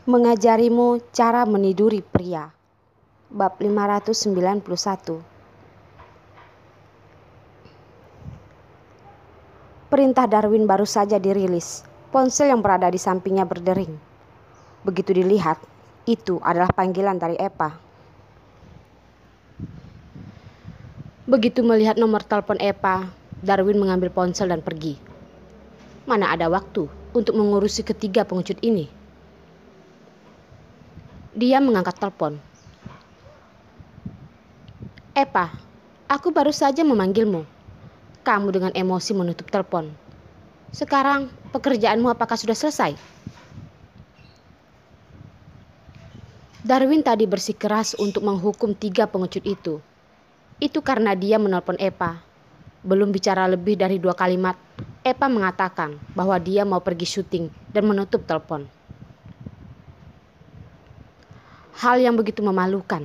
Mengajarimu cara meniduri pria. Bab 591. Perintah Darwin baru saja dirilis. Ponsel yang berada di sampingnya berdering. Begitu dilihat, itu adalah panggilan dari Epa. Begitu melihat nomor telepon Epa, Darwin mengambil ponsel dan pergi. Mana ada waktu untuk mengurusi ketiga pengecut ini? Dia mengangkat telepon. Epa, aku baru saja memanggilmu. Kamu dengan emosi menutup telepon. Sekarang pekerjaanmu apakah sudah selesai? Darwin tadi bersikeras untuk menghukum tiga pengecut itu. Itu karena dia menelpon Epa. Belum bicara lebih dari 2 kalimat, Epa mengatakan bahwa dia mau pergi syuting dan menutup telepon. Hal yang begitu memalukan.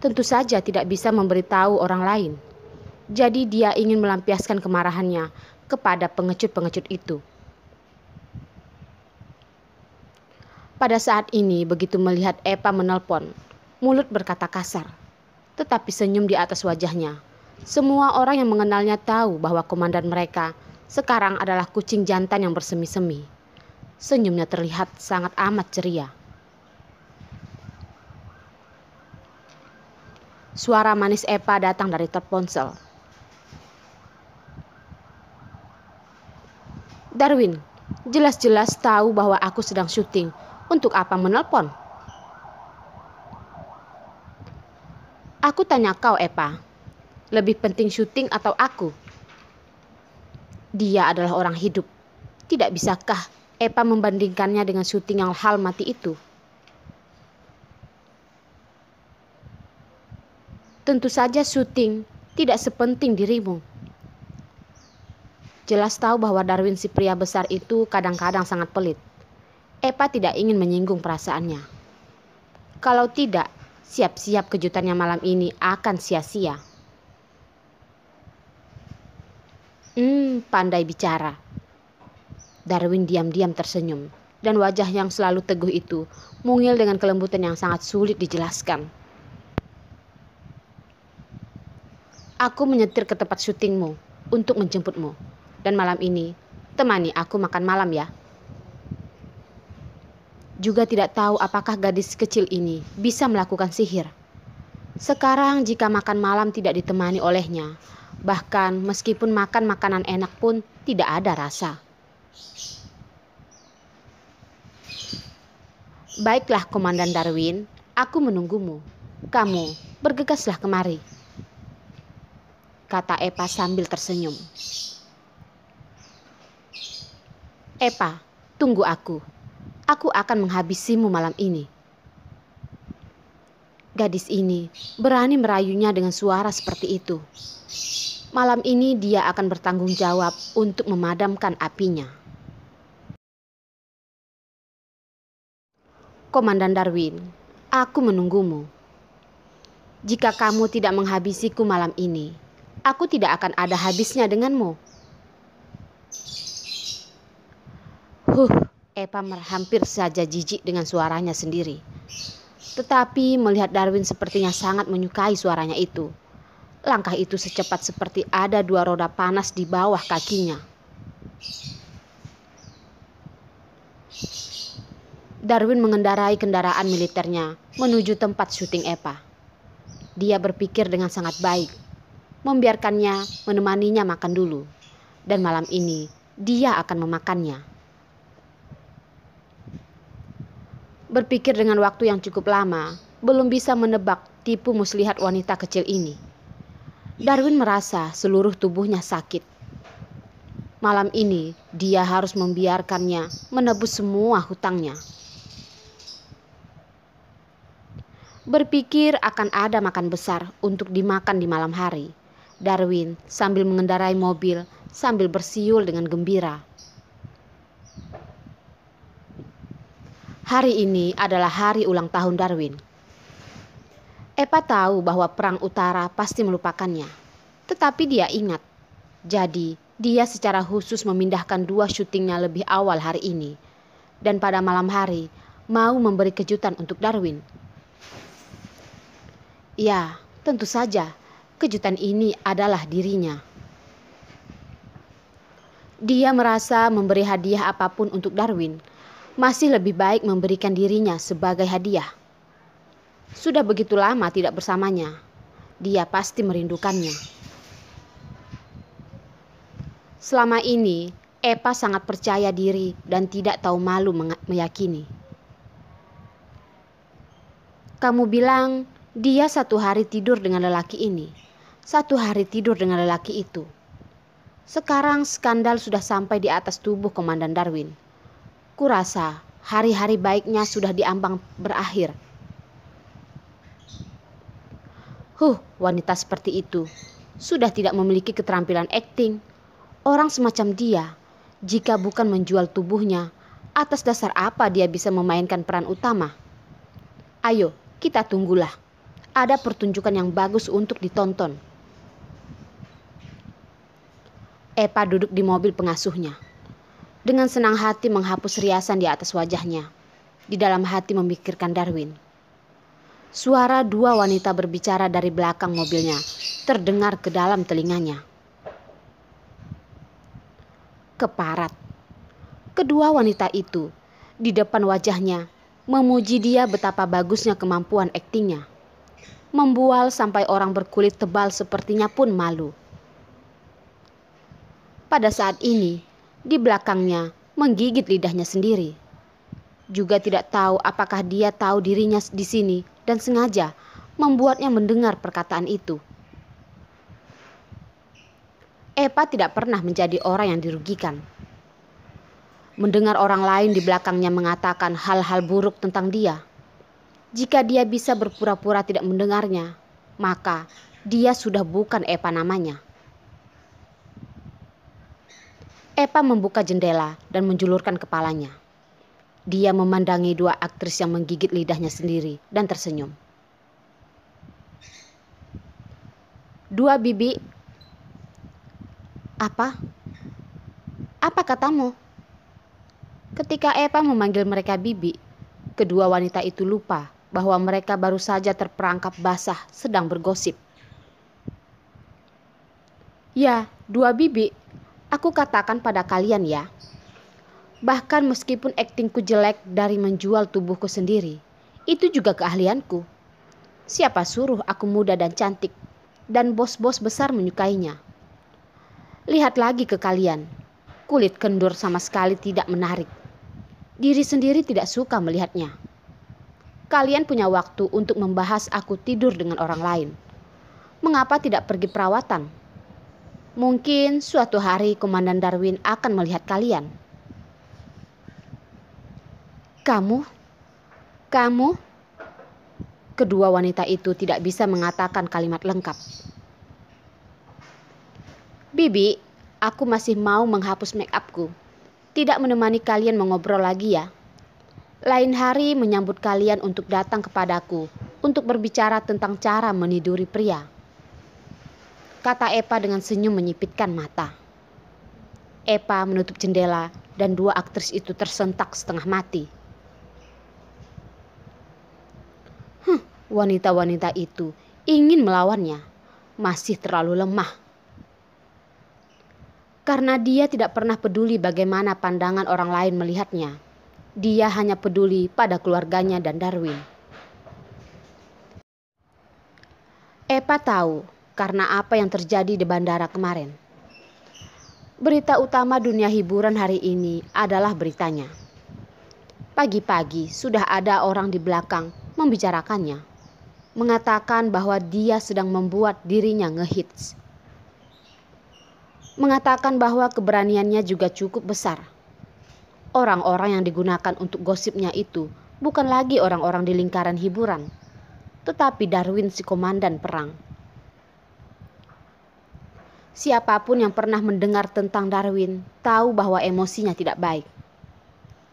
Tentu saja tidak bisa memberitahu orang lain. Jadi dia ingin melampiaskan kemarahannya kepada pengecut-pengecut itu. Pada saat ini begitu melihat Epa menelpon, mulut berkata kasar. Tetapi senyum di atas wajahnya. Semua orang yang mengenalnya tahu bahwa komandan mereka sekarang adalah kucing jantan yang bersemi-semi. Senyumnya terlihat sangat amat ceria. Suara manis Epa datang dari ponsel. Darwin, jelas-jelas tahu bahwa aku sedang syuting. Untuk apa menelpon? Aku tanya kau, Epa. Lebih penting syuting atau aku? Dia adalah orang hidup. Tidak bisakah Epa membandingkannya dengan syuting yang hal mati itu? Tentu saja syuting tidak sepenting dirimu. Jelas tahu bahwa Darwin si pria besar itu kadang-kadang sangat pelit. Epa tidak ingin menyinggung perasaannya. Kalau tidak, siap-siap kejutannya malam ini akan sia-sia. Pandai bicara. Darwin diam-diam tersenyum, dan wajah yang selalu teguh itu mungil dengan kelembutan yang sangat sulit dijelaskan. Aku menyetir ke tempat syutingmu untuk menjemputmu. Dan malam ini, temani aku makan malam ya. Juga tidak tahu apakah gadis kecil ini bisa melakukan sihir. Sekarang jika makan malam tidak ditemani olehnya, bahkan meskipun makan makanan enak pun tidak ada rasa. Baiklah Komandan Darwin, aku menunggumu. Kamu bergegaslah kemari, kata Epa sambil tersenyum. Epa, tunggu aku. Aku akan menghabisimu malam ini. Gadis ini berani merayunya dengan suara seperti itu. Malam ini dia akan bertanggung jawab untuk memadamkan apinya. Komandan Darwin, aku menunggumu. Jika kamu tidak menghabisiku malam ini, aku tidak akan ada habisnya denganmu. Epa hampir saja jijik dengan suaranya sendiri. Tetapi melihat Darwin sepertinya sangat menyukai suaranya itu. Langkah itu secepat seperti ada 2 roda panas di bawah kakinya. Darwin mengendarai kendaraan militernya menuju tempat syuting Epa. Dia berpikir dengan sangat baik, membiarkannya menemaninya makan dulu. Dan malam ini dia akan memakannya. Berpikir dengan waktu yang cukup lama, belum bisa menebak tipu muslihat wanita kecil ini. Darwin merasa seluruh tubuhnya sakit. Malam ini dia harus membiarkannya menebus semua hutangnya. Berpikir akan ada makan besar untuk dimakan di malam hari. Darwin sambil mengendarai mobil sambil bersiul dengan gembira. Hari ini adalah hari ulang tahun Darwin. Epa tahu bahwa perang utara pasti melupakannya. Tetapi dia ingat. Jadi dia secara khusus memindahkan 2 syutingnya lebih awal hari ini. Dan pada malam hari mau memberi kejutan untuk Darwin. Ya, tentu saja kejutan ini adalah dirinya. Dia merasa memberi hadiah apapun untuk Darwin masih lebih baik memberikan dirinya sebagai hadiah. Sudah begitu lama tidak bersamanya, dia pasti merindukannya. Selama ini, Epa sangat percaya diri dan tidak tahu malu meyakini. Kamu bilang dia 1 hari tidur dengan lelaki ini, 1 hari tidur dengan lelaki itu. Sekarang skandal sudah sampai di atas tubuh Komandan Darwin. Kurasa hari-hari baiknya sudah diambang berakhir. Wanita seperti itu sudah tidak memiliki keterampilan akting. Orang semacam dia, jika bukan menjual tubuhnya, atas dasar apa dia bisa memainkan peran utama? Ayo, kita tunggulah. Ada pertunjukan yang bagus untuk ditonton. Epa duduk di mobil pengasuhnya. Dengan senang hati menghapus riasan di atas wajahnya. Di dalam hati memikirkan Darwin. Suara 2 wanita berbicara dari belakang mobilnya terdengar ke dalam telinganya. Keparat. Kedua wanita itu di depan wajahnya memuji dia betapa bagusnya kemampuan aktingnya. Membual sampai orang berkulit tebal sepertinya pun malu. Pada saat ini, di belakangnya menggigit lidahnya sendiri. Juga tidak tahu apakah dia tahu dirinya di sini dan sengaja membuatnya mendengar perkataan itu. Epa tidak pernah menjadi orang yang dirugikan. Mendengar orang lain di belakangnya mengatakan hal-hal buruk tentang dia. Jika dia bisa berpura-pura tidak mendengarnya, maka dia sudah bukan Epa namanya. Epa membuka jendela dan menjulurkan kepalanya. Dia memandangi 2 aktris yang menggigit lidahnya sendiri dan tersenyum. 2 bibi. Apa? Apa katamu? Ketika Epa memanggil mereka bibi, kedua wanita itu lupa bahwa mereka baru saja terperangkap basah sedang bergosip. Ya, 2 bibi. Aku katakan pada kalian ya. Bahkan meskipun aktingku jelek dari menjual tubuhku sendiri, itu juga keahlianku. Siapa suruh aku muda dan cantik, dan bos-bos besar menyukainya. Lihat lagi ke kalian, kulit kendur sama sekali tidak menarik. Diri sendiri tidak suka melihatnya. Kalian punya waktu untuk membahas aku tidur dengan orang lain. Mengapa tidak pergi perawatan? Mungkin suatu hari Komandan Darwin akan melihat kalian. Kamu? Kedua wanita itu tidak bisa mengatakan kalimat lengkap. Bibi, aku masih mau menghapus make upku. Tidak menemani kalian mengobrol lagi ya. Lain hari menyambut kalian untuk datang kepadaku untuk berbicara tentang cara meniduri pria. Kata Epa dengan senyum menyipitkan mata. Epa menutup jendela dan 2 aktris itu tersentak setengah mati. Wanita-wanita itu ingin melawannya, masih terlalu lemah. Karena dia tidak pernah peduli bagaimana pandangan orang lain melihatnya. Dia hanya peduli pada keluarganya dan Darwin. Epa tahu karena apa yang terjadi di bandara kemarin. Berita utama dunia hiburan hari ini adalah beritanya. Pagi-pagi sudah ada orang di belakang membicarakannya. Mengatakan bahwa dia sedang membuat dirinya ngehits. Mengatakan bahwa keberaniannya juga cukup besar. Orang-orang yang digunakan untuk gosipnya itu bukan lagi orang-orang di lingkaran hiburan, tetapi Darwin si komandan perang. Siapapun yang pernah mendengar tentang Darwin tahu bahwa emosinya tidak baik.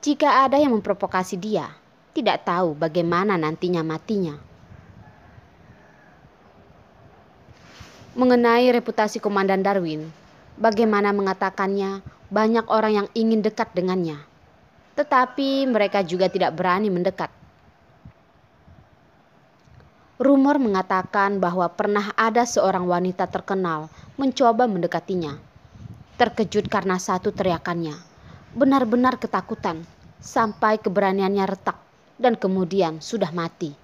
Jika ada yang memprovokasi dia, tidak tahu bagaimana nantinya matinya. Mengenai reputasi Komandan Darwin, bagaimana mengatakannya, banyak orang yang ingin dekat dengannya. tetapi mereka juga tidak berani mendekat. Rumor mengatakan bahwa pernah ada seorang wanita terkenal mencoba mendekatinya. Terkejut karena satu teriakannya, benar-benar ketakutan sampai keberaniannya retak dan kemudian sudah mati.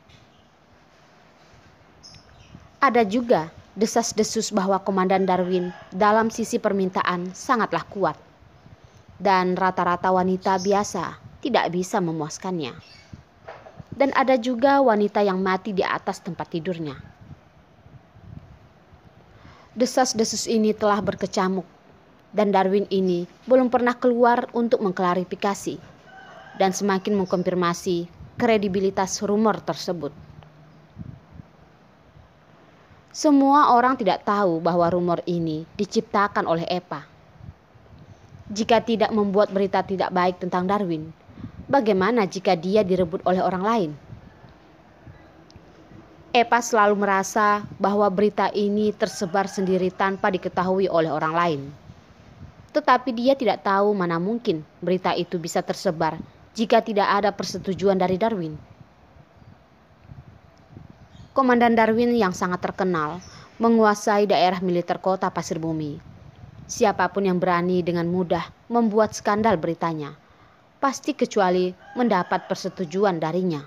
Ada juga desas-desus bahwa Komandan Darwin dalam sisi permintaan sangatlah kuat, dan rata-rata wanita biasa tidak bisa memuaskannya. Dan ada juga wanita yang mati di atas tempat tidurnya. Desas-desus ini telah berkecamuk, dan Darwin ini belum pernah keluar untuk mengklarifikasi dan semakin mengkonfirmasi kredibilitas rumor tersebut. Semua orang tidak tahu bahwa rumor ini diciptakan oleh Epa. Jika tidak membuat berita tidak baik tentang Darwin, bagaimana jika dia direbut oleh orang lain? Epa selalu merasa bahwa berita ini tersebar sendiri tanpa diketahui oleh orang lain. Tetapi dia tidak tahu mana mungkin berita itu bisa tersebar jika tidak ada persetujuan dari Darwin. Komandan Darwin yang sangat terkenal menguasai daerah militer kota Pasir Bumi. Siapapun yang berani dengan mudah membuat skandal beritanya, pasti kecuali mendapat persetujuan darinya.